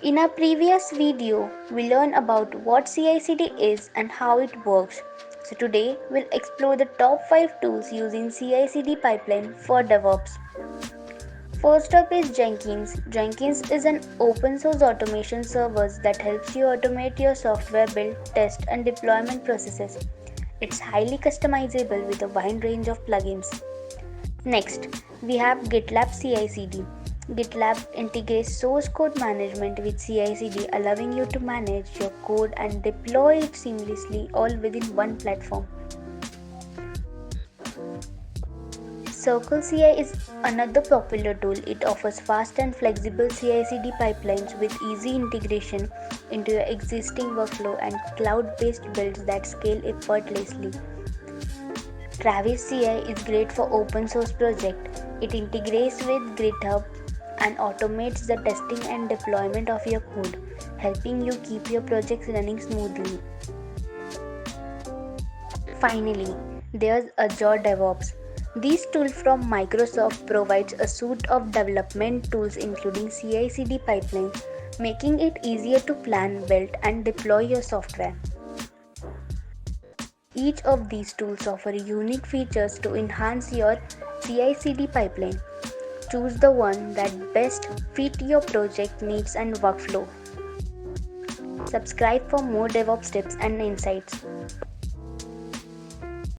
In our previous video, we learned about what CI/CD is and how it works. So today, we'll explore the top 5 tools using CI/CD pipeline for DevOps. First up is Jenkins. Jenkins is an open source automation service that helps you automate your software build, test, and deployment processes. It's highly customizable with a wide range of plugins. Next, we have GitLab CI/CD. GitLab integrates source code management with CI/CD, allowing you to manage your code and deploy it seamlessly all within one platform. Circle CI is another popular tool. It offers fast and flexible CI/CD pipelines with easy integration into your existing workflow and cloud-based builds that scale effortlessly. Travis CI is great for open source project. It integrates with GitHub and automates the testing and deployment of your code, helping you keep your projects running smoothly. Finally, there's Azure DevOps. This tool from Microsoft provides a suite of development tools including CI/CD pipelines, making it easier to plan, build, and deploy your software. Each of these tools offer unique features to enhance your CI/CD pipeline. Choose the one that best fit your project needs and workflow. Subscribe for more DevOps tips and insights.